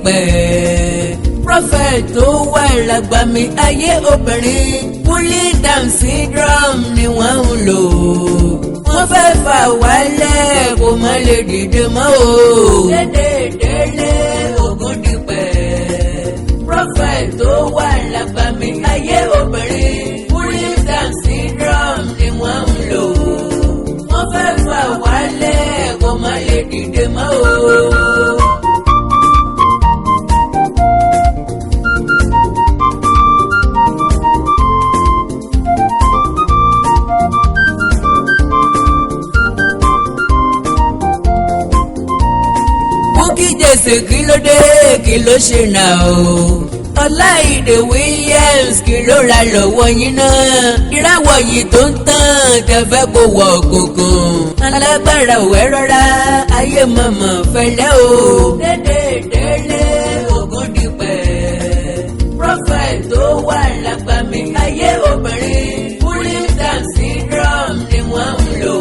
dípẹ́. Prophet tó wà lágbàmì ayé obìnrin pulling down syndrome ni wọ́n ń lò. Wọ́n fẹ́ fà wálẹ̀ kó má lè dìde mọ́ o. Dédé délé ogun dípẹ́. Prophet tó wà lágbàmì ayé obìnrin pulling down syndrome ni wọ́n ń lò. Wọ́n fẹ́ fà wálẹ̀ kó má lè dìde mọ́ o. Jésù kí ló dé kí ló ṣe náà o. Ọláìdé Williams kí ló ra lọ́wọ́ yín náà. Ìràwọ̀ yìí tó ń tàn tẹ́fẹ́ kó wọ òkùnkùn. Alágbára òwe rọra ayé mọ̀mọ́ fẹ́lẹ́ o. Dédé délé ogun dípẹ́. Prophet tó wà lágbàmì ayé obìnrin pulling down syndrome ni wọ́n ń lò.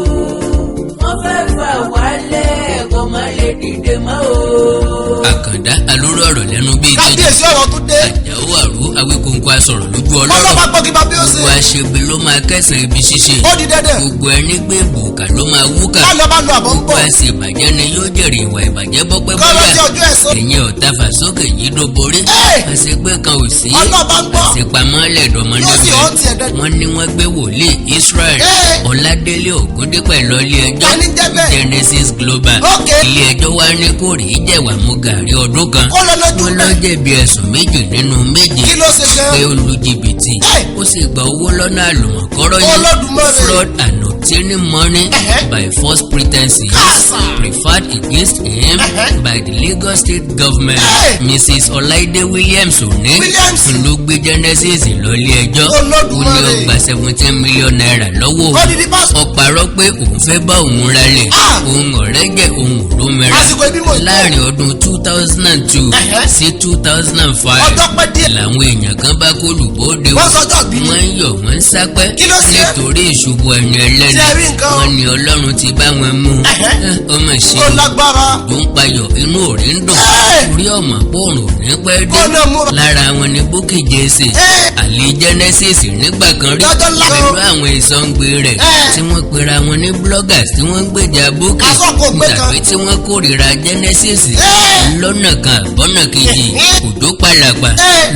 Wọ́n fẹ́ fà wálẹ̀ kó má lè dìde mọ́ o. Àkàndá alóró ọ̀rọ̀ lẹ́nu bíi tó kábíyèsí ọ̀rọ̀ tó dé. Àjàó àrú Awíkóńkó asọ̀rọ̀ lójú ọlọ́rọ̀. ọlọ́pàá gbọ́ kí bá bí ó ṣe. Gbogbo aṣebi ló máa kẹsàn-án ibi ṣíṣe. ó di dẹ́dẹ̀. Gbogbo ẹni gbé bùkà ló máa wúkà. ká lọ bá lọ àbọ̀ ń Gbogbo bọ̀. àṣẹ ìbàjẹ́ ni yóò jèrè ìwà ìbàjẹ́ bọ́pẹ́ kọ́ ló bóyá. ti ọjọ́ ẹ̀sán. Ẹ̀yin ọ̀tá fàsókè yìí ló borí. Àṣegbé kan ò sí. ọlọ́pàá ń bọ̀. Àṣepamọ́ lẹ̀dọ̀mọdé yóò sì hàn tiẹ̀ dẹ́. wọ́n ní wọ́n gbé wòlíì Israel Ọládélé Ògúndípẹ̀ lọ ilé ẹjọ́ Ẹni jẹ́ bẹ́ẹ̀. Genesis Global. Okay. Ilé ẹjọ́ wa ní kó rí jẹ̀wà mú gàrí ọdún kan. ó lọ lójú Wọ́n lọ bẹ́ẹ̀. jẹ̀bi ẹ̀sùn méjì nínú méje. kí ló ṣe gan. Pé ó lu jìbìtì. Ó sì gba owó lọ́nà àlùmọ̀kọ́rọ́ yìí. Olódùmarè. Fraud and obtaining money by false pretences Kásá. preferred against him by the Lagos State Government. Mrs. Ọláìdé Williams òní Williams. ló gbé Genesis lọ ilé ẹjọ́. Ó ní Olódùmarè. ó gba 17 million naira lọ́wọ́ ó di di pásítọ̀. ó parọ́ pé òun fẹ́ bá òun ralẹ̀. Òun ọ̀rẹ́ jẹ́ òun ló mẹ́ra. àsìkò ibi mò ń tẹ̀. Láàrin ọdún 2002 sí 2005 ọjọ́ pẹ́ díẹ̀. làwọn èèyàn kan bá kó lùbọ́dé wọ́n sọjọ́ bí. wọ́n ń yọ̀ wọ́n ń sápẹ́ Kí ló ṣe? nítorí ìṣubú ẹni ẹlẹ́ni. Ṣé ẹ rí nǹkan? Wọ́n ní Ọlọ́run ti bá wọn mú. Ó mà ṣe ó lágbára. ló ń payọ̀ inú òrí ń dùn. Orí ọmọ pòrùn ní pẹ́ dé. Ó náà múra. Lára wọn ni Bukky Jesse àlè Genesis nígbà kan rí. Lọ́jọ́ ńlá kan. Pẹ̀lú àwọn ìsọ̀ǹgbè rẹ̀ tí wọ́n pera wọn ní bloggers tí wọ́n ń gbèjà Bukky Aṣọ́kò gbé kan. tàbí tí wọ́n kórìíra Genesis lọ́nà kan àbọ́nà kejì. Òjò pàlàpà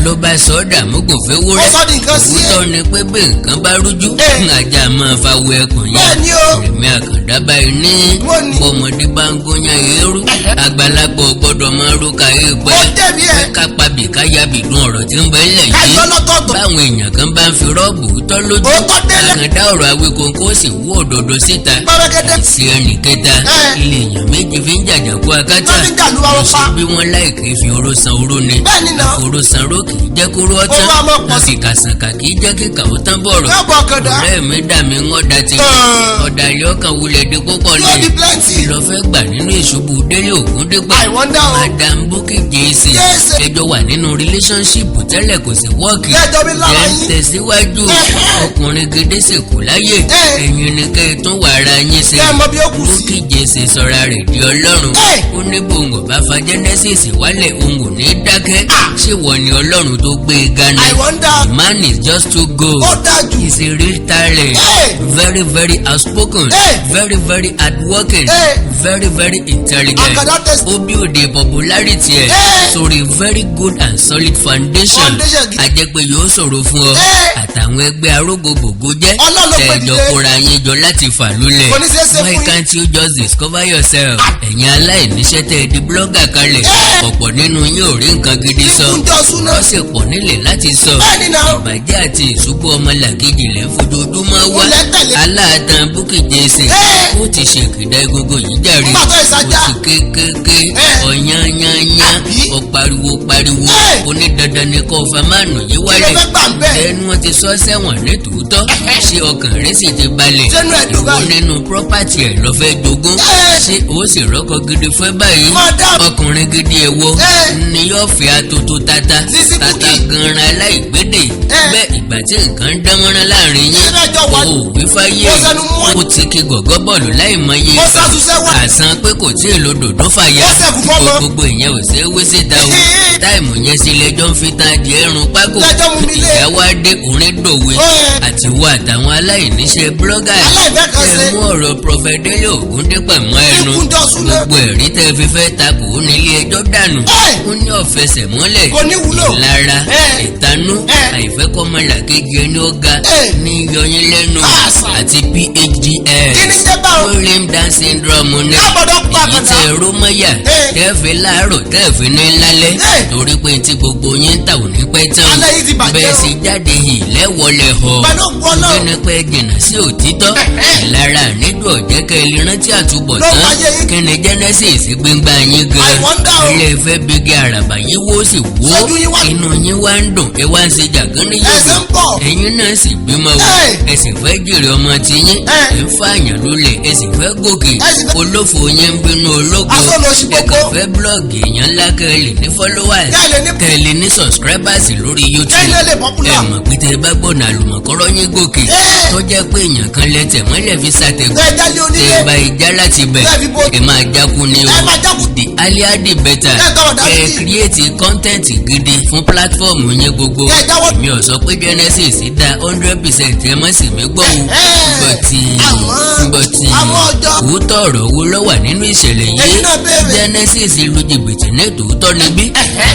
ló bá sọ dàmúgùn fẹ́ wúrẹ́. Ó sọ di nǹkan sí ẹ. Òótọ́ ni pé bí nǹkan bá rújú ajá máa fa wo ẹkùn yẹn. Bẹ́ẹ̀ni o. Rẹ̀mí Àkàndá báyìí ní Wọ́n ní. bọ́mọdé bá ń góyàn eérú. Àgbàlagbà ò gbọ́dọ̀ máa róka ó èèpẹ̀. débi ẹ̀. Ká pabì ká yabì dún ọ̀rọ̀ tí ń bẹ ńlẹ̀ ká yìí. yọ lọ́tọ̀ọ̀tọ̀. Báwọn èèyàn kan bá ń fi rọ́ọ̀bù tọ́ lójú. Òótọ́ délẹ̀. Àkàndá ọ̀rọ̀ Awíkóńkó sì wú òdodo síta. pẹ́rẹ́gẹ́dẹ́. Sí ẹnì kẹta ilé èèyàn méjì fi ń jàjàkú akátá. Wọ́n fi ń jàlú àwọn pa. Bí wọ́n láìké fi oró san oró ni. Bẹ́ẹ̀ni náà. Oró san oró kì í jẹ́ kóró ọtán. Oró a máa pọ̀ sí. Àfikàsàkà kì í jẹ́ kíkà ó tán bọ̀rọ̀. yóò bọ̀ kàndá. Ọ̀rẹ́ mi dà mí ń ọ̀dà ti. Ọ̀dà ilé ọkàn wulẹ̀ di púpọ̀ yóò di ni. plenty. Lọ fẹ́ gbà nínú ìṣubú Délé Ògúndípẹ̀. I wonder o. Madam Bukky Jesse. Yes. Ẹjọ́ wà nínú relationship tẹ́lẹ̀ kò sí wọ́ọ̀kì. Lẹ́jọ́ mi lára Jẹ́ ń yín. tẹ̀síwájú. Ọkùnrin gidi sì kù láyè. Ẹ̀yin ni kẹ́ ẹ tún wà ara yín sí. Kẹ́ ẹ mọ bí ó kù sí. Bukky Jesse sọra rẹ̀ di Ọlọ́run. Ó ní bòǹgò bá fa Genesis wálẹ̀ òun ò ní dákẹ́. Ṣé wọ́n ni Ọlọ́run tó gbé e ga ni? I wonder. The man is just too good. ó dájú. He's a real talent. Very very outspoken. Very very hardworking. Very very intelligent. Àkàndá test. Ó build a popularity ẹ̀ sórí very good and solid foundation. Foundation gidi. A jẹ́ pé yóò ṣòro fún ọ àtàwọn ẹgbẹ́ arógbogbògo jẹ́ Ọlọ́run ló pè tẹ̀jọ́ dìde. kóra yín jọ láti fà lólẹ̀. Kò ní ṣeé ṣe fún Why yín. can't you just discover yourself? Ẹ̀yin aláìníṣẹ́ tẹ́ ẹ di blogger kalẹ̀. Ọ̀pọ̀ nínú yín ò rí nǹkan gidi sọ. Ìkúnjọ́ súná. Wọ́n sì pọ̀ nílẹ̀ láti sọ. Bẹ́ẹ̀ni náà. Ìbàjẹ́ àti ìṣubú ọmọlàkejì lẹ́ fojoojúmọ́ wá. Ó lẹ́tẹ̀lé. Aláàtàn Bukky Jesse. Ó ti ṣèkìdá egungun yìí jàre. Nígbà tó ìsajá. Ó sì kékeré. Ọ̀yányányá. Àbí? Ó pariwo. Ó ní dandan ni kó fa máàlù yìí kí ló wálẹ̀. fẹ́ gbà ń bẹ̀. Ẹnu wọn ti sọ sẹ́wọ̀n ní tòótọ́. Ṣé ọkàn rẹ̀ sì ti balẹ̀? Sẹ́nu ẹ̀ dùn Ìwọ báyìí. nínú property ẹ̀ lọ fẹ́ jogún. Ṣé o sì rọ́kọ gidi fẹ́ báyìí? Madam. Ọkùnrin gidi ẹ̀ wo ni yóò fi atoto tata. Sisi Tata Bukky. gan-an aláìgbédè. Bẹ́ẹ̀ ìgbà tí nǹkan ń dánmọ́rán láàrin yín. Ìrẹ́jọ wà. O ò wí fáyé. Ó sẹ́nu mú ẹ. Ó ti kí gọ̀gọ́ bọ́ọ̀lù láì mọye Ó ṣàtúnṣe wá. àsan pé kò tí ì lo dòdò fàyà Ó ṣẹ̀kú fọ́mọ. gbogbo ìyẹn ò ṣe é wé síta o táìmù yẹn sí lẹ́jọ́ ń fi ta adìẹ ẹrun pákó Lẹ́jọ́ mú mi lé. ìyá wa dé orin dòwe àti wo àtàwọn aláìníṣẹ́ blọ́gà Aláìfẹ́ kan ṣe. ẹ mú ọ̀rọ̀ Prophet Délé Ògúndípẹ̀ mọ́ ẹnu Ikúnjọ́ súná. gbogbo ẹ̀rí tẹ́ fi fẹ́ takò ó nílé ẹjọ́ dànù ó ní ọ̀fẹsẹ̀ mọ́lẹ̀ Kò ní wúlò. ìlara ìtanú àìfẹ́kọ́mọlàkejì ẹni ó ga ní yọyín lẹ́nu Àṣà. àti PhDS Kí ni jẹ́ báwo? William Down syndrome ní Lábọ̀dọ̀ pa èyí àkàndá. tẹ rómọ́yà tẹ́ẹ̀fì láàárọ̀ tẹ́ẹ̀fì ní lálẹ́ torí pé tí gbogbo yín ń tà ò ní pẹ́ tán Alẹ́ yìí ti bàjẹ́ bẹ́ẹ̀ o. sì jáde yìí lẹ́wọ̀lẹ̀ họ Pẹ̀lú ògùn Ọlọ́run. kíni pé jìnnà sí òtítọ́ ìlara nídùú ọ̀jẹ́ kẹ́ ẹ lè rántí àtúbọ̀ Ló tán wáyé yín. kíni Genesis gbígbá yín gan I wonder o. ilé ìfẹ́ bígi àràbà yín wó sì wó Ṣojú yín wá. inú yín wá ń dùn ẹ wá ń ṣe jàgánní Ẹ̀sìn ń bọ̀. ẹ̀yin náà sì bímọ o ẹ sì fẹ́ jèrè ọmọ tiyín ẹ ń fààyàn lólè ẹ sì fẹ́ gòkè sì fẹ́- olófò yẹn ń bínú ológo Asọ́lọ́sí ẹ gbogbo. kàn fẹ́ blọ́ọ̀gì èèyàn ńlá kẹ́lì ní followers Kẹ́lì ní- kẹ́lì ní subscribers lórí YouTube Kẹ́lì lè popular. ẹ mọ̀ pé tẹ́ ẹ bá gbọ́nà àlùmọ̀kọ́rọ́ yín gòkè tó jẹ́ pé èèyàn kan lẹ́tẹ̀ mọ́lẹ̀ fi ṣàtẹ̀gùn Ẹ jálé onílé. tẹ́ ẹ bá ìjà láti bẹ̀ Tẹ́ fi bó- ẹ máa jákun ní o Ẹ máa jákun. the earlier the better Ẹ tọrọ dájú ẹ sí. create content gidi fún platform yín gbogbo Ẹ jáwọ́. mi ò sọ pé Genesis dá 100% ẹ mọ̀ sí mi gbọ́ o bọ̀tì àwọn ọjọ́. òótọ́ ọ̀rọ̀ wo ló wà nínú ìṣẹ̀lẹ̀ Ẹ̀yin yìí náà béèrè. Genesis lu jìbìtì ní tòótọ́ níbí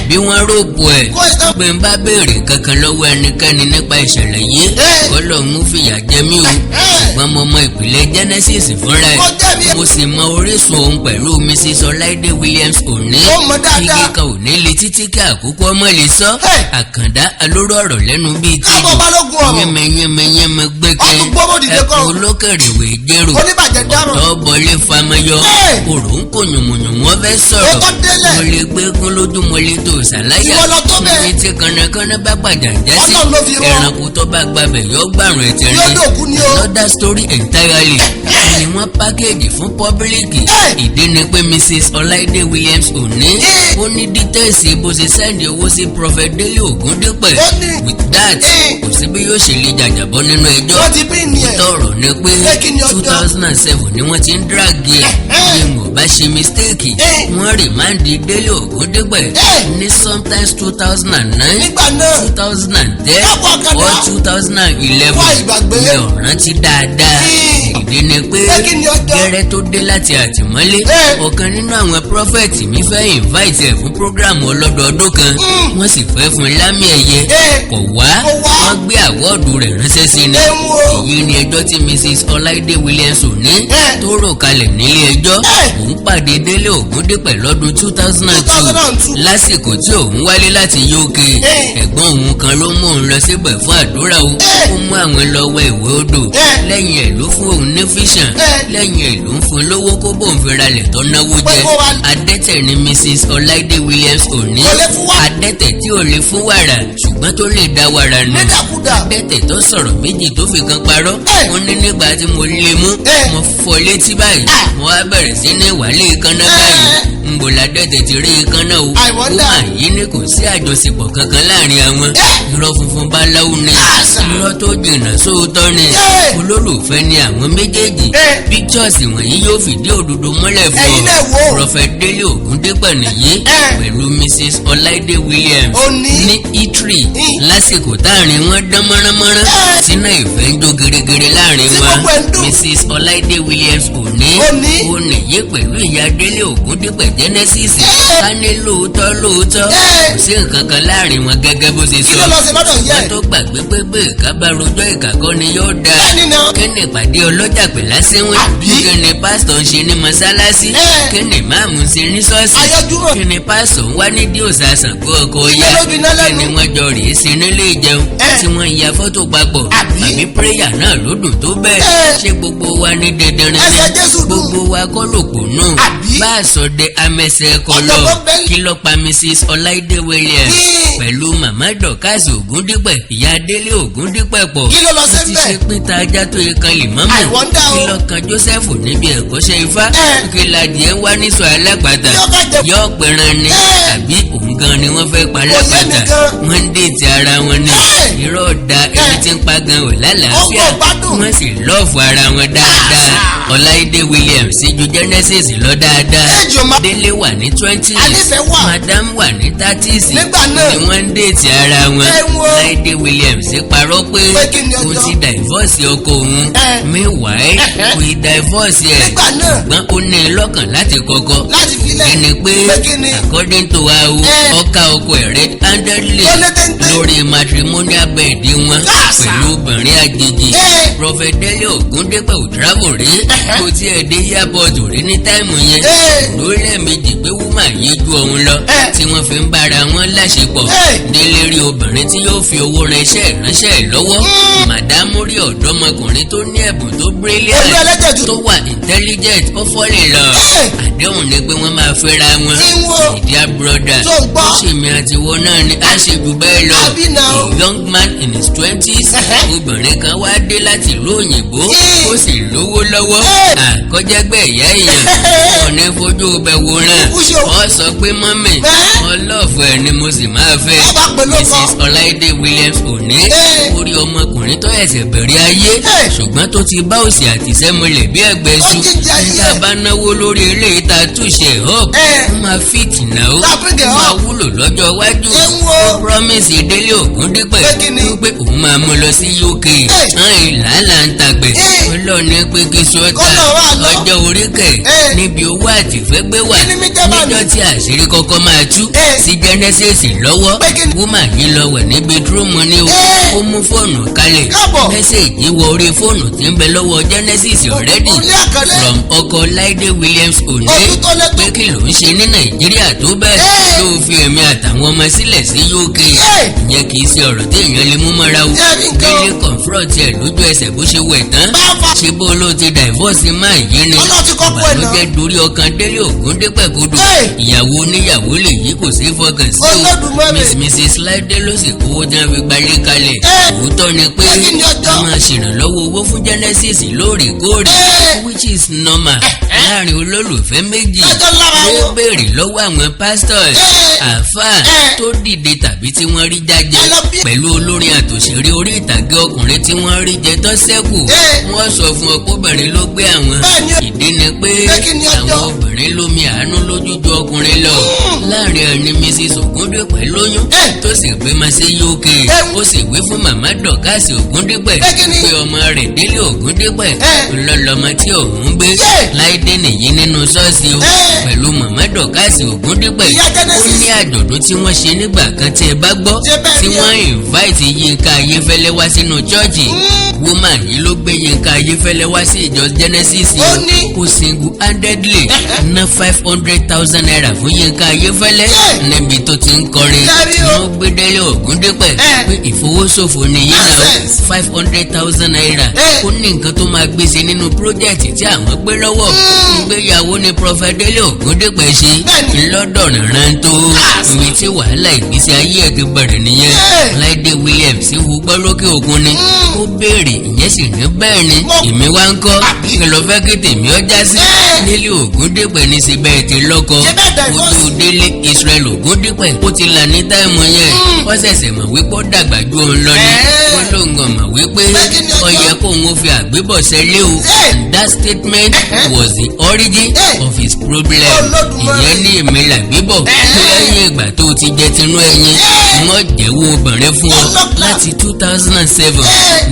bí wọ́n rògbò ẹ̀ Kó ìtàn- pé n bá béèrè kankan lọ́wọ́ ẹnikẹ́ni nípa ìṣẹ̀lẹ̀ yìí kọ́lọ̀ ń fìyà jẹ mí o ṣùgbọ́n mo mọ ìpìlẹ̀ Genesis fúnra Mo jẹ̀bi. ẹ̀ mo sì mọ orísun òun pẹ̀lú Mrs. Ọláìdé Williams òní Ó mọ dáadáa. igi kan ò ní le títí kí àkókò ọmọ lè sọ àkàndá alóró ọ̀rọ̀ lẹ́nu bíi Kábọ̀ balógun ọ̀rọ̀. yẹmẹyẹmẹyẹmẹ gbẹ́kẹ́ Ọdún gbọ́dọ̀ dìde ẹ̀kọ́ kan. olókèrèwé jẹ́rò Oníbàjẹ́ dáràn. ọ̀tọ̀ bọlé famayọ òrò ń kò yùmùyùmù wọn fẹ́ sọ̀rọ̀ Ó tọ́ délẹ̀. mo lè gbégún lójú mo lè tó ṣàlàyé Ìwọ lọ tó bẹ́ẹ̀. níbi tí kànnàkànnà bá gbàjà jẹ́ sí Ọlọ́run ló fi rán. ẹranko tó bá gbàbẹ̀ yọ gbàrún ẹ̀tẹ̀ Yóò dòkú ni o. another story entirely ni wọ́n pákéjì fún pọ́bílíkì ìdí ni pé Mrs. Ọláìdé Williams òní ó ní dítẹ́ẹ̀sì bó ṣe sẹ́ndì owó sí Prophet Délé Ògúndípẹ̀ Ó ní. with that kò sí bí yóò ṣe lè jàjàbọ́ nínú ẹjọ́ Wọ́n ti bí ni ẹ̀. tọrọ ni pé Pé kí ni ọjọ́? 2007 ni wọ́n ti ń dragi ẹ̀ bí mo bá ṣe mistake wọ́n rìmáǹdì Délé Ògúndípẹ̀ ní sometimes 2009 Nígbà náà. 2010 Lápò àkàndá. or 2011 Wá ìgbàgbé. mi ò rántí dáadáa ìdí ni pé Pé kí ni ọjọ́? gẹ́rẹ́ tó dé láti àtìmọ́lé ọ̀kan nínú àwọn prọfẹ̀tì mi fẹ́ invite ẹ̀ fún programu ọlọ́dọọdún kan wọ́n sì fẹ́ fún lámì ẹ̀yẹ kò wá Kò wá. wọ́n gbé àwọ́ọ̀dù rẹ̀ ránṣẹ́ sí ni Ẹ mú o. èyí ni ẹjọ́ tí Mrs. Ọláìdé Williams òní tó rò kalẹ̀ nílé ẹjọ́ òun pàdé Délé Ògúndípẹ̀ lọ́dún 2002 lásìkò tí òun wálé láti UK ẹ̀gbọ́n òun kan ló mú òun lọ síbẹ̀ fún àdúrà o ó mú àwọn lọ́wọ́ ìwé odò lẹ́yìn ẹ̀ ló fún òun ní fíṣàn lẹ́yìn ẹ̀ ló ń fún lówó kó bóun fi ralẹ̀ tó náwó jẹ adẹ́tẹ̀ ni Mrs. Ọláìdé Williams òní Kò lè fún wa. adẹ́tẹ̀ tí ò lè fún wàrà ṣùgbọ́n tó lè dá wàrà nù Nídàkúdà. adẹ́tẹ̀ tó sọ̀rọ̀ méjì tó fi kan parọ́ ó ní nígbà tí mo lè mú mo fọ́ létí báyìí mo wá bẹ̀rẹ̀ sí ní wàlé kaná báyìí ń bò ládẹ́tẹ̀ ti rí kaná o I wonder. ó mà yí ni kò sí àjọṣepọ̀ kankan láàrin àwọn irọ́ funfun báláwo ni irọ́ tó jìnnà sóòótọ́ ni olólùfẹ́ ni àwọn méjèèjì pictures wọ̀nyí yóò fìdí òdodo mọ́lẹ̀ fún Ẹ̀yin náà wò. Prophet Délé Ògúndípẹ̀ nìyí pẹ̀lú Mrs. Ọláìdé Williams Òní. ní Italy lásìkò táàrin wọn dán mọ́ránmọ́rán sínú ìfẹ́ ń jó gẹ́gẹ́rẹ́ láàrin Tí wọn gbogbo ẹ̀ ń dùn. Mrs. Ọláìdé Williams òní Òní. òníyé pẹ̀lú ìyá Délé Ògúndípẹ̀ Genesis ká ní lóòótọ́ kò sí nǹkan kan láàrin wọn gẹ́gẹ́ bó ṣe Kí sọ ló lọ sí lọ́dọ̀ ìyá wọ́n ẹ̀? tó gbàgbé pépé ìkábàrojọ́ ìkàkọ́ ni yóò dá Bẹ́ẹ̀ni náà. kí ni ìpàdé ọlọ́jà pẹ̀lú àsẹ́wọ̀n Àbí? kí ni pásítọ̀ ń ṣe ní mọ́sálásí kí ni máàmù ń ṣe ní ṣọ́ọ̀ṣì Ayọ́júmọ̀. kí ni pásítọ̀ ń wá ní díòsà Ṣàngó ọkọ̀ Kí ya ló bí iná kí lẹ́nu? ni wọ́n jọ rèé sí nílé ìjẹun tí wọ́n ń ya fọ́tò papọ̀ Àbí? àbí pírẹ́yà náà ló dùn tó bẹ́ẹ̀ ṣé gbogbo wa ní dandanrin Ẹsẹ̀ Jésù dùn. gbogbo wa kọ́ lòpò náà Àbí? bá a sọ de amẹsẹ̀ ẹ̀kọ́ lọ Ọ̀jọ̀gbọ́n Bẹ́lí. kí ló pa Mrs. Ọláìdé Williams pẹ̀lú màmá Dọ̀kásì Ògúndípẹ̀ ìyá Délé Ògúndípẹ̀ pọ̀ Kí ló lọ sí ti bẹ́ẹ̀? ṣe pín ta ajá tó yẹ kan lè mọ́mọ́ I wonder o. kí ló kan Joseph níbi ẹ̀kọ́ṣẹ́ ifá kí ladìẹ wá níṣọ alágbàtà Yóò ká jẹ- yóò pẹran ni àbí òun gan ni wọ́n fẹ́ pa Kò yé mi alágbàtà gan. wọ́n ń déètì ara wọn ni irọ́ da ẹni tí ń pa gan ò lálàáfíà Ó gbọ́ gbádùn. wọ́n sì lọ́ọ̀fù ara wọn dáadáa Ọláìdé Williams ju Genesis lọ dáadáa. Ejò ma. Délé wà ní 20s. Ànífẹ́ wà. Madam wà ní 30s. Nígbà náà. Ni wọ́n ń déètì ara wọn. Ẹ wo. Ọláìdé Williams parọ́ pé Pé kí ni kò ọjọ́? ti divorce ọkọ òun. Meanwhile kò ì divorce ẹ̀. Nígbà náà. Ṣùgbọ́n ó ní i lọ́kàn láti kọ́kọ́. Láti filẹ̀. Ẹni pé kí ni? according to wa o ọkà ọkọ ẹ̀ red-handedly Ó lé téńté. lórí matrimonial bed wọn Káàsà. pẹ̀lú obìnrin àjèjì. Prophet Délé Ògúndépẹ̀ ò travel rí kò tiẹ̀ dé airport rí ní táìmù yẹn. lórí ẹ̀mejì pé wúmà yé ju òun lọ tí wọ́n fi ń bára wọn láṣepọ̀. Délé rí obìnrin tí yóò fi owó ran iṣẹ́ ìránṣẹ́ ẹ̀ lọ́wọ́. Màdámù rí ọ̀dọ́mọkùnrin tó ní ẹ̀bùn tó brilliant Olú ẹlẹ́jẹ̀ tó wà intelligent ó fall in love. Àdéhùn ni pé wọ́n máa fẹ́ra wọn. Ìwọ. Dear brother Tó ń gbọ́. ó ṣèmi àtiwọ́ náà ni a ṣe jù bẹ́ẹ̀ lọ. Àbí náà. A young man in his 20s obìnrin kan wá dé láti ìlú òyìnbó ó sì lówó lọ́wọ́. Àkọ́jẹ́gbẹ́ ìyá èèyàn wọn ní fojú bẹ̀ wòran. Wọ́n sọ pé mọ́mì ọlọ́ọ̀fù ẹ̀ ni mo sì máa fẹ́. Ọba pẹ̀lú ọkọ. Mrs. Ọláìdé Williams òní orí ọmọkùnrin tó ẹ̀sẹ̀ bẹ̀rẹ̀ ayé ṣùgbọ́n tó ti bá òsì àtìsẹ́mọlẹ̀ bí ẹgbẹ́ Ó sùn. jíjẹ ayé. Nígbà bá náwó lórí eléyìí tá a túṣe up ó máa fit náà ó Láfíìdì máa up. wúlò lọ́jọ́ iwájú. Ewo. Ó promise Délé Ògúndépẹ̀ Pé kí ni? wípé òun máa mú lọ sí UK. Làálàá ń tagbẹ̀ ọlọ́ọ̀ni pé kí sọ́tà Kọ́nà wà lọ. ọjọ́ orí kẹ̀ níbi owó àtìfẹ́gbé wà Kí ni mi jẹ́ bá mi? níjọ́ tí àṣírí kọ́kọ́ máa tú sí Genesis lọ́wọ́. Pé kí ni? Wúmà yìí lọ wẹ̀ ní bedroom ni o. Ó mú fóònù kalẹ̀. Káàbọ̀. Mẹ́sẹ̀gì wọ orí fóònù tí ń bẹ lọ́wọ́ Genesis already Olú àkàlẹ́. from ọkọ Láìdé Williams òní Ojú tó lẹ́tọ̀. pé kí ló ń ṣe ní Nàìjíríà tó bẹ́ẹ̀ tó fi èmi àtàwọn ọmọ sílẹ̀ sí UK. Ìyẹn kì í ṣe ọ̀rọ̀ tí èèyàn lè mú mọ́ra o. Jẹ́ mi nǹkan. Délé confront ẹ̀ lójú ẹsẹ̀ bó ṣe wẹ̀ tán. Báfa. Ṣé bó ló ti divorce máa yé ni. Ọlọ́run ti kọ́kọ́ ẹ̀ náà. Ìbànújẹ́ dorí ọkàn Délé Ògúndépẹ̀ kodò. Ìyàwó oníyàwó lè yí kò sí fọkàn sí o. Olódùmarè. Mrs. Láìdé ló sì kówó tí wọ́n fi gbalé kalẹ̀. Òótọ́ ni pé Kí ni ọjọ́? wọ́n máa ṣèrànlọ́wọ́ owó fún Genesis lóòrèkóòrè which is normal láàrin olólùfẹ́ méjì. Lọ́jọ́ lára Ó wọn. béèrè lọ́wọ́ àwọn pastors àáfàá tó dìde tàbí tí wọ́n rí jájẹ Ẹ lọ bí- pẹ̀lú olórin àtòṣèré orí ìtàgé ọkùnrin tí wọ́n rí jẹ tó ṣẹ́kù. Wọ́n sọ fún ọkùnrin ló gbé àwọn. Bẹ́ẹ̀ni o. Ìdí ni pé Pé kí ni ọjọ́? àwọn obìnrin lómi àánú lójú ju ọkùnrin lọ. Láàrin ẹni Mrs. Ògúndépẹ̀ lóyún tó sì gbé ma sí UK. Ó sì wí fún màmá Dọ̀kásì Ògúndépẹ̀ Pé kí ni? pé ọmọ rẹ̀ Délé Ògúndépẹ̀ ńlọlọmọ tí òun gbé. Láìdé nìyí nínú ṣọ́ọ̀ṣì o pẹ̀lú màmá Dọ̀kásì Ògúndépẹ̀. Ìyá Ó Genesis. ní àjọ̀dún tí wọ́n ṣe nígbà kan tí ẹ bá gbọ́ Ṣé bẹ́ẹ̀ tí ni wọ́n invite Yínká Ayéfẹ́lẹ́ wá sínú chọ́ọ̀chì. Woman yìí ló gbé Yínká Ayéfẹ́lẹ́ wá sí ìjọ Genesis Ó ní. kó single handedly ná 500,000 naira fún Yínká Ayéfẹ́lẹ́ níbi tó ti ń kọrin. Lárí o. Wọ́n gbé Délé Ògúndépẹ̀ pé ìfowóṣòfò nìyí náà Nonsense. 500,000 naira. Ó ní nǹkan tó máa gbèsè nínú project tí àwọn gbé lọ́wọ́. Ìgbéyàwó ni Prophet Délé Ògúndépẹ̀ ṣe Bẹ́ẹ̀ni. ńlọ́dọ̀nà rántó. Ibi tí wàhálà ìgbésí ayé ẹ̀ ti bẹ̀rẹ̀ nìyẹn. Láìdé Williams wú gbọ́ lókè òkun ni. Ó béèrè ìyẹn sì ní bẹ́ẹ̀ ni. Èmi wá ń kọ́ kí ló fẹ́ kí tèmi ọjà sí. Délé Ògúndépẹ̀ ní sí bẹ́ẹ̀ ti lọ́kọ. Ṣé bẹ́ẹ̀ divorce? Ojú Délé Israel Ògúndépẹ̀ ó ti là ní táìmù yẹn. Wọ́n ṣẹ̀ṣẹ̀ mọ̀ wípé ó dàgbà ju òun lọ ni. Wọ́n ló ń gàn mọ̀ wípé Bẹ́ẹ̀ ni ọjọ́? ó yẹ kóun ó fi àgbébọ̀ sẹ́lé o. That statement was the origin of his problem. Olódùmarè. Ìyẹn ní èmi làgbébọ̀ lẹ́yìn ìgbà tó ti jẹ tinú ẹyin. Wọ́n jẹ́wọ́ obìnrin fún ọ Ọlọ́pàá. láti 2007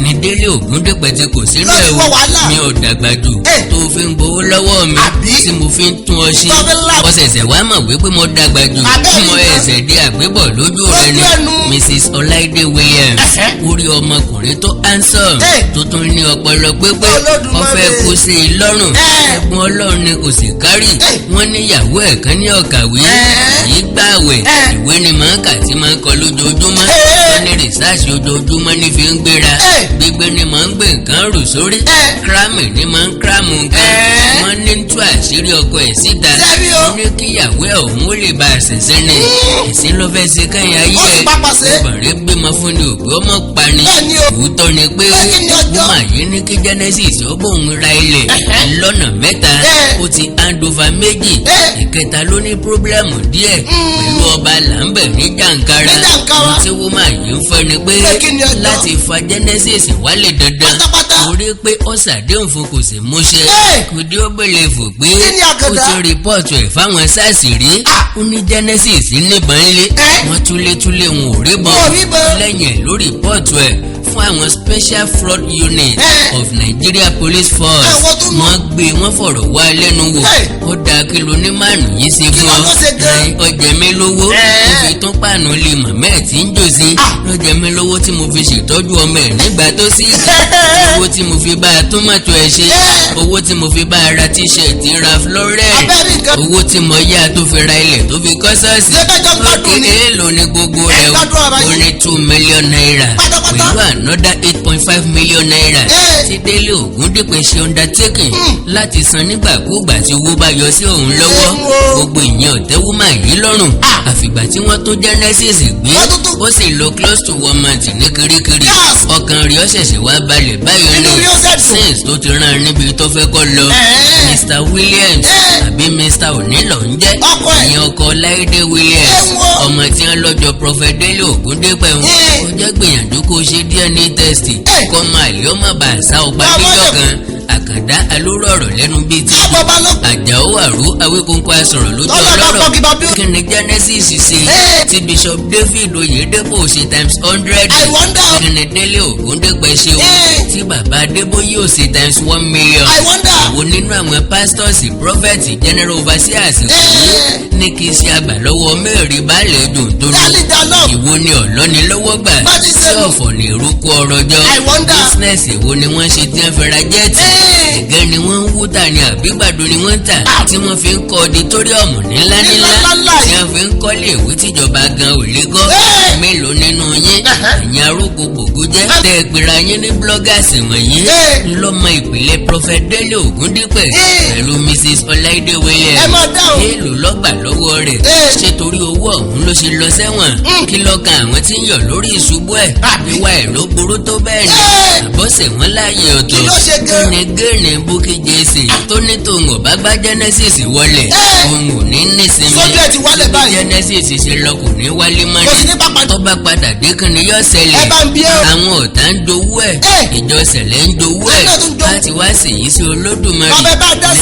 ní Délé Ògúndépẹ̀ tí kò sínú Lọ́ọ̀tì ẹ̀ wọ wàhálà. mi ò dàgbà jù tó fi ń gbowó lọ́wọ́ mi Àbí? tí mo fi ń tún ọ ṣe. Sọ́bílà. Ó ṣẹ̀ṣẹ̀ wá mọ̀ wípé mo dàgbà jù Abẹ́ mo mi kan. ẹsẹ̀ dé àgbébọ̀ lójú rẹ ni. Lójú ẹnu. Mrs. Ọláìdé Williams orí ọmọkùnrin tó handsome tó tún ní ọpọlọ pépé ó fẹ́ kó sí i lọ́rùn ẹ̀gbọ́n Ọlọ́run ni kò sì kárì. Wọ́n níyàwó ẹ̀ kan ní ọ̀kàwé yìí gbààwẹ̀ ìwé ni màá kà tí máa ń kọ lójoojúmọ́. Wọ́n ní rìsáàsì ojoojúmọ́ ní fi ń gbéra gbígbé ni màá ń gbé nǹkan rù sórí kírámì ni màá ń kírámù nǹkan. Wọ́n ní tú àṣírí ọkọ ẹ̀ síta ó ní kíyàwó ẹ̀ òun ó lè bá a ṣẹ̀ṣẹ̀ ní ẹ̀sìn ló fẹ́ ṣe káyà ayé ẹ̀ obìnrin bímọ fún ni òbí ọmọ pani òótọ́ ni pé woman yìí ní kí Genesis ó bóun ra ilẹ̀ lọ́nà mẹ́ta ó ti hand over méjì ìkẹta ló ní pírọ́blẹ́mù díẹ̀ pẹ̀lú ọba làǹbẹ̀ ní jàǹkàrà ohun tí woman yìí ń fẹ́ ni pé láti fa Genesis wálé dandan torí pé ó ṣàdéhùn fún kò sì múṣẹ kò dé ó bèlè fò pé ó ti rìpọ́ọ̀tù ẹ̀ fáwọn SARS rí ó ní Genesis níbọn lé wọ́n túlétúlé wọn ò rí bọ́n lẹ́yìn ẹ̀ ló rìpọ́ọ̀tù ẹ̀ fún àwọn Special Fraud Unit of Nigeria Police Force wọ́n gbé wọ́n fọ̀rọ̀ wá lẹ́nu wò ó dáa kí ló ní márùn yìí ṣe fún ọ ọjà mi lówó ó fi tún pàànù lè mọ̀mẹ́ ẹ̀ tí ń jòsí lọ́jà mi lówó tí mo fi ṣètọ́jú ọmọ ẹ̀ nígbà tó sí owó tí mo fi bá a tómátò ẹ̀ ṣe owó tí mo fi bá a ra tíṣẹ̀tì ra florẹ̀ owó tí mo yá tó fi ra ilẹ̀ tó fi kọ́ ṣọ́ọ̀ṣì ókè èèlò ní gbogbo rẹ̀ ó ní 2 million naira pẹ̀lú another 8.5 million naira tí Délé Ògúndípẹ̀ ṣe undertaking láti san nígbàkúgbà tí owó bá yọ sí òun lọ́wọ́ gbogbo ìyẹn ọ̀tẹ́wọ́mà yìí lọ́rùn àfìgbà tí wọ́n tó Genesis gbé ó sì lọ close to 1 month ní kirikiri ọkàn rẹ̀ ó ṣẹ̀ṣẹ̀ wá balẹ̀ báyọ̀ ní since tó ti rán níbi tó fẹ́ kọ́ lọ Mr. Williams àbí Mr. Onílọ̀ ń jẹ́ ìyẹn ọkọ Láìdé Williams ọmọ tí wọ́n lọ́jọ́ Prophet Délé Ògúndípẹ̀ wọn ó jẹ́ gbìyànjú kó ṣe DNA test kọ́ máa lé ọmọ bá àṣà ọgbà níjọ́ kan Àkàndá alóró ọ̀rọ̀ lẹ́nu bíi ti Àjàó Àrú Awíkóńkó asọ̀rọ̀ lójú ọlọ́rọ̀ kí ni Genesis ṣe tí Bishop David Oyedepo ṣe times 100 kí ni Délé Ògúndípẹ̀ ṣe o tí bàbá Adébóyè ò ṣe times 1 million àwọn nínú àwọn pastors prophet general overseers ní kí ṣe àgbà lọ́wọ́ mẹ́rin balẹ̀ dùn tó lọ ìwo ni ọ̀lọ́ni lọ́wọ́ gbà sí ọ̀fọ̀ ní ìrúkọ ọ̀rọ̀ jọ business ìwo ni wọ́n ṣe tí wọ́n fẹ́ ra jẹ́ẹ̀tì ẹ̀gẹ́ ni wọ́n ń wú tà ní àbígbàdo ni wọ́n ń tà tí wọ́n fi ń kọ́ ọditóríọ̀mù ńlá tí wọ́n fi ń kọ́lé ìwé tíjọba gan ò lè gọ́ mélòó nínú yín ẹ̀yin arógo gbòógó jẹ́ tẹ́ ẹ pera yín ní bloggers wọ̀nyí lọ́mọ ìpìlẹ̀ Prophet Délé Ògúndípẹ̀ pẹ̀lú Mrs. Ọláìdé Williams èèlò lọ́gbà lọ́wọ́ rẹ̀ ṣé torí owó ọ̀hún ló ṣe lọ sẹ́wọ̀n kí lọ́kàn àwọn tí ń yọ̀ lórí ìṣubú ẹ̀ ìwà ẹ̀ ló burú tó bẹ́ẹ̀ ni àbọ̀sẹ̀ wọn láàyè ọ̀tọ̀ gẹ́nẹ́gẹ́nẹ́ Bukky Jesse tó ní tòun ọ̀bá gbá Genesis wọlé òun ò ní nísinmi Genesis ṣe lọ kò ní wálé mọ́ni tó bá padà dé kan ni yóò ṣẹlẹ̀ àwọn ọ̀tá ń dowó ẹ̀ ìjọ ṣẹlẹ̀ ń dowó ẹ̀ láti wá ṣèyí sí Olódùmarè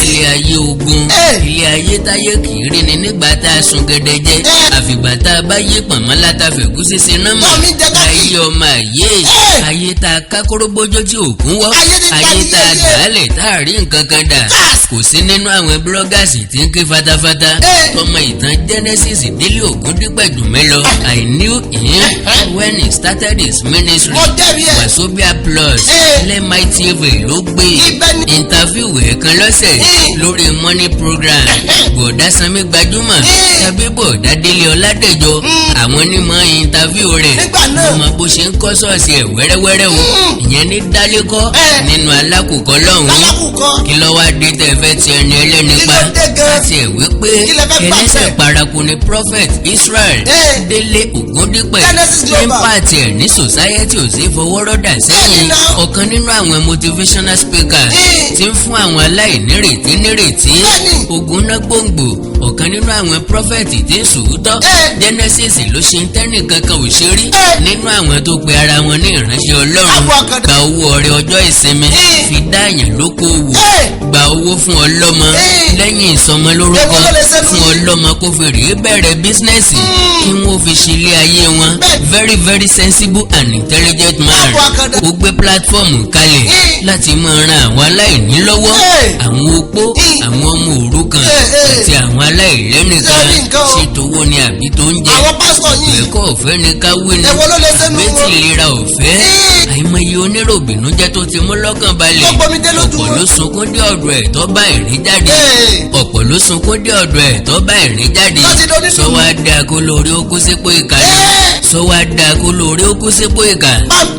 ilé ayé ogun ilé ayé táyé kìí rí ni nígbà tá a sun gẹ́dẹ́jẹ́ àfìgbà tá a bá yé pọ̀nmọ́ látàfẹ̀kú ṣíṣe náà mọ̀ ayé ọmọ ayé tá a ká kórógbójó tí òkun wọ́ ayé tá a dàálẹ̀ tá a rí nǹkan kan dà kò sí nínú àwọn bloggers tí ń ké fatafata tọmọ ìtàn Genesis Délé Ògúndípẹ̀ jù mí lọ I knew him when he started his ministry Wazobia Plus LMI TV ló gbé interview ẹ̀ kan lọ́sẹ̀ lórí money program bọ̀dá Sanmi Gbajúmọ̀ tàbí bọ̀dá Délé Ọládẹjọ àwọn onímọ̀ interview rẹ̀ ọmọ bó ṣe ń kọ́ ṣọ́ọ̀ṣì ẹ̀ wẹ́rẹ́wẹ́rẹ́ o ìyẹn ní dálékọ́ nínú alákùkọ lọ́hùn-ún kí lọ́wọ́ adé tẹ̀ fẹ́ ti ẹni ẹlẹ́ni pa láti ẹ̀ wípé ẹlẹ́sẹ̀ paraku ni Prophet Israel Délé Ògúndípẹ̀ ní pàtì ẹ̀ ní society ò sí fọwọ́rọ́dà sẹ́yìn ọ̀kan nínú àwọn motivational speakers tí ń fún àwọn aláìnírètí nírètí Ògúnná Gbòǹgbò ọ̀kan nínú àwọn prophet tí ń sòótọ́ Genesis ló ṣe ń tẹ́nì kankan ò ṣe rí nínú àwọn tó pe ara wọn ní ìránṣẹ́ Ọlọ́run gba owó ọrẹ ọjọ́ ìsinmi fi dáàyàn lókòwò gba owó fún ọlọ́mọ lẹ́yìn ìsọmọ lórúkọ fún ọlọ́mọ kó fi rèé bẹ̀rẹ̀ bísínẹ́sì kí wọ́n fi ṣe ilé ayé wọn very very sensible and intelligent man ó gbé pílátífọ́ọ̀mù kalẹ̀ láti máa ran àwọn aláìní lọ́wọ́ àwọn opó àwọn ọmọ òrukàn àti àwọn aláìlẹ́nìkan ṣètò owó ni àbí tó ń jẹ ẹ̀kọ́ ọ̀fẹ́ ni káwé ni àbẹ́tì ìlera ọ̀fẹ́ àìmọye oníròbìnújẹ́ tó ti mú lọ́kàn balẹ̀ ọ̀pọ̀ ló sunkún dé ọ̀dọ̀ ẹ̀ tó bá ìrìn jáde ọ̀pọ̀ ló sunkún dé ọ̀dọ̀ ẹ̀ tó bá ìrìn jáde sọ wá dé akó lórí okú sípò ìkàlẹ̀ sọ sọ wá dáa kó lóore ó kú sípò ìkà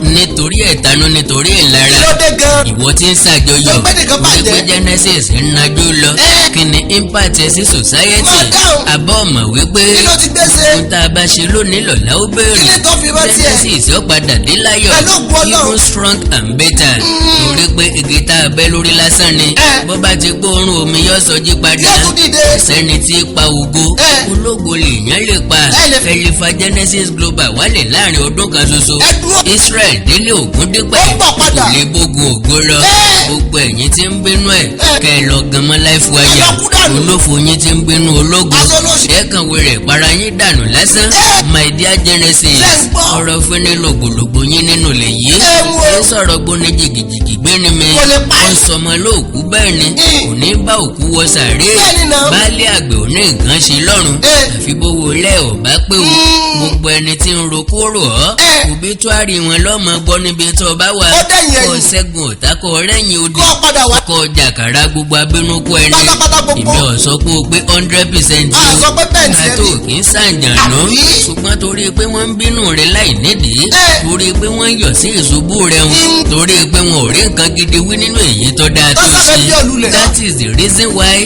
nítorí ẹ̀tanú nítorí ìlara lóde gan. ìwọ tí ń ṣàjọyọ̀ Ẹgbẹ́ nìkan bàjẹ́. wípé Genesis ń najú lọ kí ni impact ẹ sí society Máa dáhùn. abọ́ ọ̀mọ̀ wípé kí ló ti gbèsè. ohun tá a bá ṣe lónìí lọ́la ó béèrè kí ni tó fi rántí ẹ. Genesis ó padà dé láyọ̀ Pẹ̀lú ògùn Ọlọ́run. even strong and better torí pé igi tá a bẹ́ lórí lásán ni bó bá ti gbóòórùn omi yóò sọjí padà Yóò tún dìde. sẹ́ni tí pa ògo ológo lèèyàn lè pa ẹlẹ́fà Genesis Global wálẹ̀ láàrin ọdún kan ṣoṣo Ẹ dúró. Israel délé Ògúndípẹ̀ Ó ń bọ̀ padà. kò lè bógun ògo lọ gbogbo ẹ̀yin tí ń bínú ẹ̀ kẹ́ ẹ lọ gan mọ́ life wire Ẹ lọ kú dànù. olófo yín tí ń bínú ológo Aṣọ olóṣì. ẹ kàn wẹrẹ para yín dànù lásán my dear Genesis Ṣé ń gbọ́? ọ̀rọ̀ fún ní lògbòlògbò yín nínú lè yí Ẹ wo. ẹ sọ̀rọ̀ gbóni jìgìjìgì gbé ni mi Kò lè pa ó yín. sọmọ lóòkú bẹ́ẹ̀ ni kò ní bá òkú wọ sàárè Bẹ́ẹ̀ ni náà. baálé àgbẹ̀ ò ní nǹkan ṣe lọ́rùn àfi bówó lẹ́ ò bá pé o gbogbo ẹni tí ń ro kóró ọ́ òbítúárì wọn lọ́mọ gbọ́ níbi tó bá wà Ó dẹ̀yìn kọ́ ẹ̀yìn. ṣẹ́gun ọ̀tá kọ́ rẹ́yìn odi Kọ́ padà wá. kọ́ jàkàrà gbogbo abínúkú ẹni Pátápátá gbogbo. ìbí ọ̀sọ́ pé o pé 100% A sọ pé bẹ́ẹ̀ ni tó ẹni. kì í ṣàǹjànú Àbí? ṣùgbọ́n torí pé wọ́n ń bínú rẹ láì nídìí torí pé wọ́n yọ̀ sí ìṣubú rẹ torí pé wọn ò rí nǹkan gidi wí nínú èyí tó dáa tó Tọ́sà fẹ́ bí ṣe olùlẹ̀. that is the reason why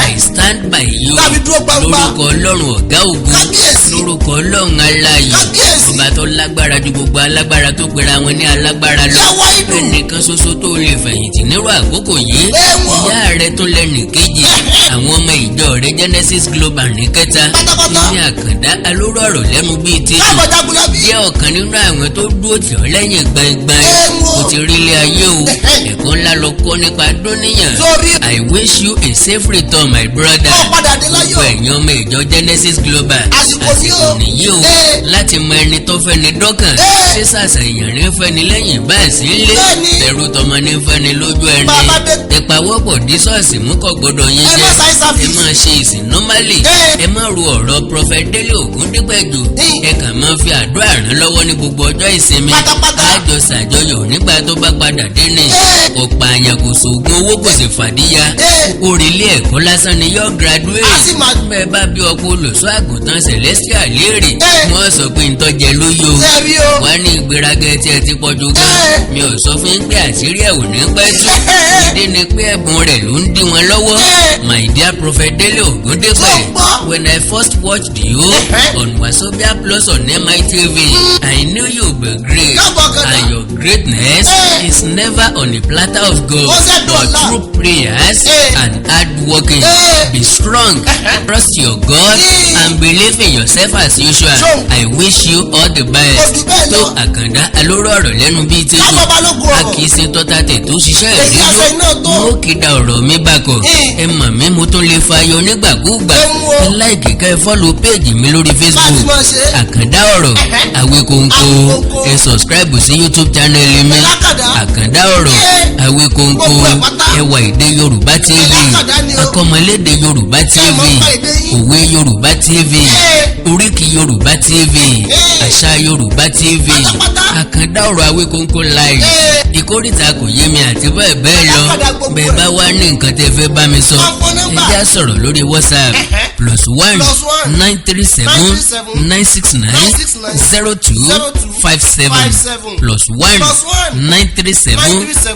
I stand by you Láfi dúró gbangba. lórúkọ Ọlọ́run ọ̀gá ògo Kábíyèsí. lórúkọ Ọlọ́run aláyọ̀ Kábíyèsí. ọba tó lágbára ju gbogbo alágbára tó pera wọn ní alágbára lọ Yàwá ìlú. ẹnìkan ṣoṣo tó lè fẹ̀yìntì nírú àkókò yìí Ẹ̀wọ̀n. ìyá rẹ tó lẹ́nì kejì àwọn ọmọ ìjọ rẹ Genesis Global ní kẹta Pátápátá. ní àkàndá alóró ọ̀rọ̀ lẹ́nu bíi tètè Lágbàjá Gúlábì. jẹ́ ọ̀kan nínú àwọn tó dúró tì ọ́ lẹ́yìn gbangban Ẹ̀wọ̀n. kò ti rí ilé ayé o ẹ̀kọ́ ńlá lọ kọ́ nípa dúníyàn Sórí. I wish you a safe return my brother Ó padà dé láyọ̀. gbogbo ẹ̀yin ọmọ ìjọ Genesis Global Àsìkò ní o. nìyí o láti mọ ẹni tó fẹ́ ni dọ́kàn sísàsà èèyàn ní fẹ́ ni lẹ́yìn báyìí sí ilé Bẹ́ẹ̀ni. ẹ̀rù tọmọ ní fẹ́ ni lójú ẹni Bàbá dé. ìpawọ́pọ̀ dí ṣọ́ọ̀ṣì mú kọ́ gbọ́dọ̀ yín Ẹ má jẹ́ ṣàì ẹ service. máa ṣe ìsìn normally ẹ má ro ọ̀rọ̀ Prophet Délé Ògúndípẹ̀ jù ẹ kàn máa fi àdúrà ràn lọ́wọ́ ní gbogbo ọjọ́ ìsinmi Pátápátá. àjọ ṣàjọyọ̀ nígbà tó bá padà dé ni ọ̀pọ̀ àyàn kò sóògùn owó kò sì fàdíyà orílé ẹ̀kọ́ lásán ni yóò graduate A sì máa- bẹ́ẹ̀ bá bí ọkọ̀ olùṣọ́ àgùntàn Celestial léèrè wọ́n sọ pé ntọ́jẹ ló yó Sẹ́rí o. wá ní ìgbéraga tí ẹ ti pọ̀jù gan mi ò sọ fún yín pé àṣírí ẹ̀ ò ní pẹ́ tú ìdí ni pé ẹ̀bùn rẹ̀ ló ń dí wọn lọ́wọ́ my dear Prophet Délé Ògúndípẹ̀ when I first watched you on Wazobia Plus on MITV I knew you would be great and your greatness is never on a platter of gold but through prayers and hard working be strong trust your God and believe in yourself as usual I wish you all the best tó àkàndá alóró ọ̀rọ̀ lẹ́nu bíi tẹ́tù a kì í ṣe tọ́ta tẹ̀ tó ṣiṣẹ́ ìrìnàjò mo kì í da ọ̀rọ̀ mi bákọ̀ ẹ mọ̀ mí mo tún lè fayọ nígbàkúùgbà ẹ láìkì ká ẹ fọ́lù péèjì mi lórí Facebook àkàndá ọ̀rọ̀ Àwíkóńkó ẹ sọ̀scribe sí YouTube channel mi àkàndá ọ̀rọ̀ Àwíkóńkó ẹwà èdè Yorùbá TV akọ́mọlédè Yorùbá TV òwe Yorùbá TV oríkì Yorùbá TV àṣà Yorùbá TV àkàndá ọ̀rọ̀ Àwíkóńkó live ìkórìtà kò yé mi àti bẹ́ẹ̀ bẹ́ẹ̀ lọ bẹ́ẹ̀ bá wá ní nǹkan tẹ́ fẹ́ bá mi sọ ẹ já sọ̀rọ̀ lórí WhatsApp +1 937 969 0257 +1 937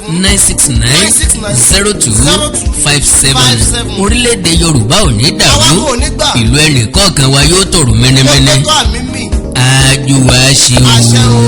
969 0257 orílẹ̀-èdè Yorùbá ò ní dàrú ìlú ẹnì kọ̀ọ̀kan wa yóò tòrò mẹ́nẹ́mẹ́nẹ́ àjùwà ṣe o.